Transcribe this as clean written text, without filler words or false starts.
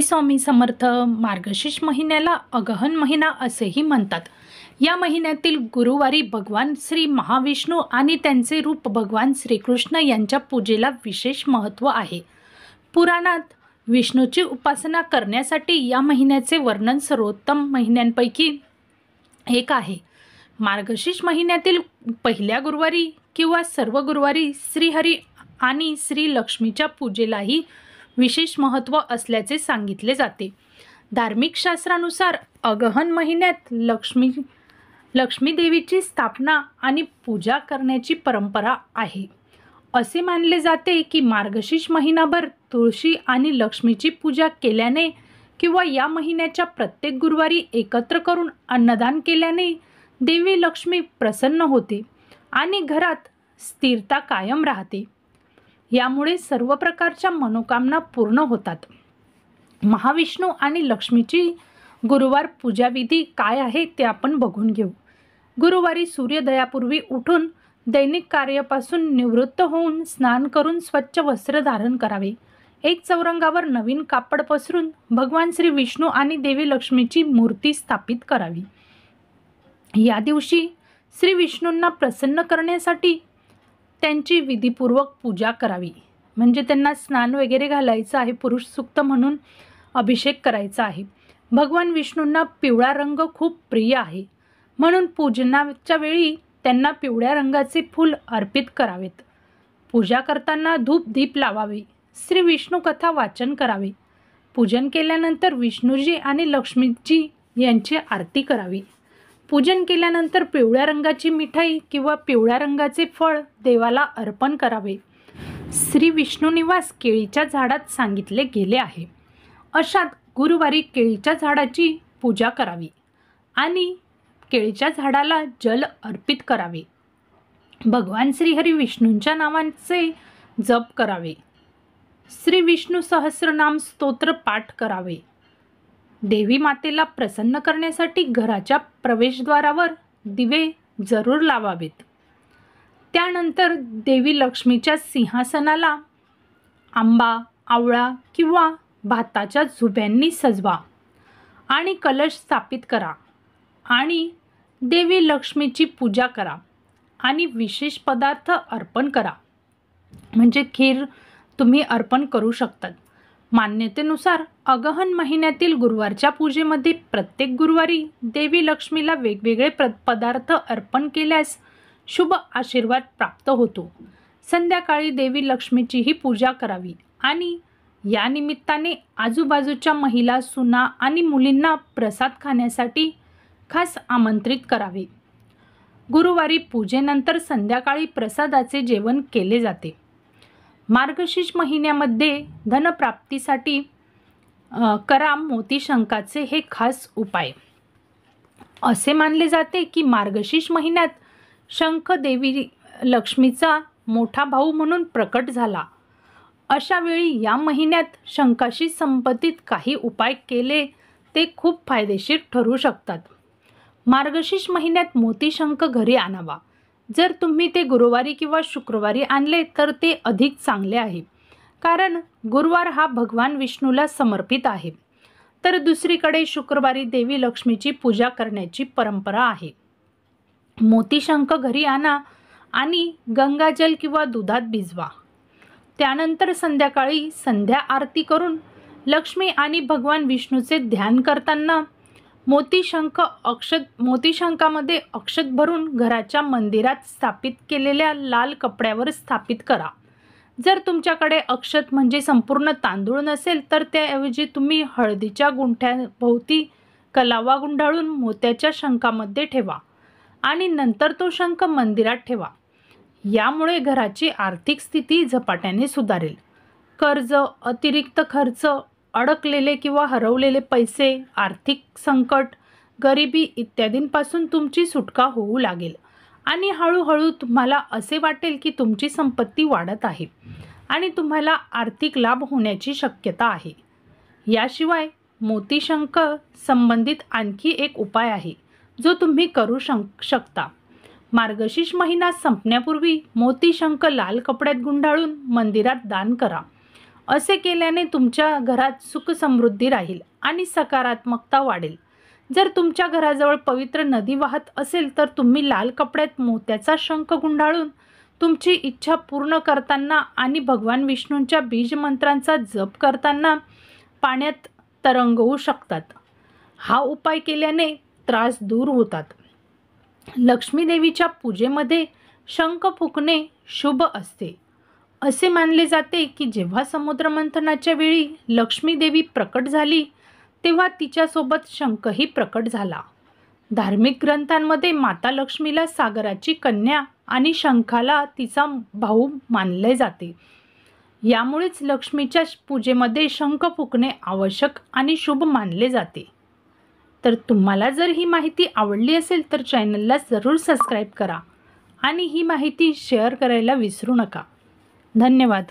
स्वामी समर्थ. मार्गशीर्ष महिन्याला अगहन महिना असेही म्हणतात. या महिन्यातील गुरुवारी भगवान श्री महाविष्णू आणि त्यांचे रूप भगवान श्रीकृष्ण यांच्या पूजेला विशेष महत्त्व आहे. पुराणात विष्णूची उपासना करण्यासाठी या महिन्याचे वर्णन सर्वोत्तम महिन्यांपैकी एक आहे. मार्गशीर्ष महिन्यातील पहिल्या गुरुवारी किंवा सर्व गुरुवारी श्रीहरी आणि श्री लक्ष्मीच्या पूजेलाही विशेष महत्त्व असल्याचे सांगितले जाते. धार्मिक शास्त्रानुसार अगहन महिन्यात लक्ष्मी देवीची स्थापना आणि पूजा करण्याची परंपरा आहे. असे मानले जाते की मार्गशीर्ष महिनाभर तुळशी आणि लक्ष्मीची पूजा केल्याने किंवा या महिन्याच्या प्रत्येक गुरुवारी एकत्र करून अन्नदान केल्याने देवी लक्ष्मी प्रसन्न होते आणि घरात स्थिरता कायम राहते. यामुळे सर्व प्रकारच्या मनोकामना पूर्ण होतात. महाविष्णू आणि लक्ष्मीची गुरुवार पूजाविधी काय आहे ते आपण बघून घेऊ. गुरुवारी सूर्योदयापूर्वी उठून दैनिक कार्यापासून निवृत्त होऊन स्नान करून स्वच्छ वस्त्र धारण करावे. एक चौरंगावर नवीन कापड पसरून भगवान श्री विष्णू आणि देवी लक्ष्मीची मूर्ती स्थापित करावी. या दिवशी श्री विष्णूंना प्रसन्न करण्यासाठी त्यांची विधीपूर्वक पूजा करावी. म्हणजे त्यांना स्नान वगैरे घालायचं आहे, पुरुष सूक्त म्हणून अभिषेक करायचा आहे. भगवान विष्णूंना पिवळा रंग खूप प्रिय आहे, म्हणून पूजनाच्या वेळी त्यांना पिवळ्या रंगाचे फूल अर्पित करावेत. पूजा करताना धूप दीप लावावे. श्री विष्णू कथा वाचन करावे. पूजन केल्यानंतर विष्णूजी आणि लक्ष्मीजी यांची आरती करावी. पूजन केल्यानंतर पिवळ्या रंगाची मिठाई किंवा पिवळ्या रंगाचे फळ देवाला अर्पण करावे. श्री विष्णू निवास केळीच्या झाडात सांगितले गेले आहे. अशात गुरुवारी केळीच्या झाडाची पूजा करावी आणि केळीच्या झाडाला जल अर्पित करावे. भगवान श्रीहरी विष्णूंच्या नावांचे जप करावे. श्री विष्णू सहस्रनाम स्तोत्र पाठ करावे. देवी मातेला प्रसन्न करण्यासाठी घराच्या प्रवेशद्वारावर दिवे जरूर लावावेत. त्यानंतर देवी लक्ष्मीच्या सिंहासनाला आंबा, आवळा किंवा भाताच्या झुब्यांनी सजवा आणि कलश स्थापित करा आणि देवी लक्ष्मीची पूजा करा आणि विशेष पदार्थ अर्पण करा. म्हणजे खीर तुम्ही अर्पण करू शकतात. मान्यतेनुसार अगहन महिन्यातील गुरुवारच्या पूजेमध्ये प्रत्येक गुरुवारी देवी लक्ष्मीला वेगवेगळे पदार्थ अर्पण केल्यास शुभ आशीर्वाद प्राप्त होतो. संध्याकाळी देवी लक्ष्मीचीही पूजा करावी आणि या निमित्ताने आजूबाजूच्या महिला, सुना आणि मुलींना प्रसाद खाण्यासाठी खास आमंत्रित करावे. गुरुवारी पूजेनंतर संध्याकाळी प्रसादाचे जेवण केले जाते. मार्गशीर्ष महिन्यामध्ये धनप्राप्तीसाठी करा मोतीशंकाचे हे खास उपाय. असे मानले जाते की मार्गशीर्ष महिन्यात शंख देवी लक्ष्मीचा मोठा भाऊ म्हणून प्रकट झाला. अशा वेळी या महिन्यात शंखाशी संबंधित काही उपाय केले ते खूप फायदेशीर ठरू शकतात. मार्गशीर्ष महिन्यात मोतीशंख घरी आणावा. जर तुम्ही ते गुरुवारी किंवा शुक्रवारी आणले तर ते अधिक चांगले आहे, कारण गुरुवार हा भगवान विष्णूला समर्पित आहे. तर दुसरीकडे शुक्रवारी देवी लक्ष्मीची पूजा करण्याची परंपरा आहे. मोतीशंख घरी आणा आणि गंगाजल किंवा दुधात भिजवा. त्यानंतर संध्याकाळी संध्या आरती करून लक्ष्मी आणि भगवान विष्णूचे ध्यान करताना मोतीशंकामध्ये अक्षत भरून घराच्या मंदिरात स्थापित केलेल्या लाल कपड्यावर स्थापित करा. जर तुमच्याकडे अक्षत म्हणजे संपूर्ण तांदूळ नसेल तर त्याऐवजी तुम्ही हळदीच्या गुंठ्याभोवती कलावा गुंडाळून मोत्याच्या शंखामध्ये ठेवा आणि नंतर तो शंख मंदिरात ठेवा. यामुळे घराची आर्थिक स्थिती झपाट्याने सुधारेल. कर्ज, अतिरिक्त खर्च, अडकलेले किंवा हरवलेले पैसे, आर्थिक संकट, गरिबी इत्यादींपासून तुमची सुटका होऊ लागेल आणि हळूहळू तुम्हाला असे वाटेल की तुमची संपत्ती वाढत आहे आणि तुम्हाला आर्थिक लाभ होण्याची शक्यता आहे. याशिवाय मोतीशंख संबंधित आणखी एक उपाय आहे जो तुम्ही करू शकता. मार्गशीर्ष महिना संपण्यापूर्वी मोतीशंख लाल कपड्यात गुंडाळून मंदिरात दान करा. असे केल्याने तुमच्या घरात सुख समृद्धी राहील आणि सकारात्मकता वाढेल. जर तुमच्या घराजवळ पवित्र नदी वाहत असेल तर तुम्ही लाल कपड्यात मोत्याचा शंख गुंडाळून तुमची इच्छा पूर्ण करताना आणि भगवान विष्णूंच्या बीज मंत्रांचा जप करताना पाण्यात तरंगवू शकतात. हा उपाय केल्याने त्रास दूर होतात. लक्ष्मी देवीच्या पूजेमध्ये शंख फुकणे शुभ असते. असे मानले जाते की जेव्हा समुद्र मंथनाच्या वेळी लक्ष्मी देवी प्रकट झाली तेव्हा तिच्यासोबत शंखही प्रकट झाला. धार्मिक ग्रंथांमध्ये माता लक्ष्मीला सागराची कन्या आणि शंखाला तिचा भाऊ मानले जाते. यामुळेच लक्ष्मीच्या पूजेमध्ये शंख फुकणे आवश्यक आणि शुभ मानले जाते. तर तुम्हाला जर ही माहिती आवडली असेल तर चॅनलला जरूर सबस्क्राईब करा आणि ही माहिती शेअर करायला विसरू नका. धन्यवाद.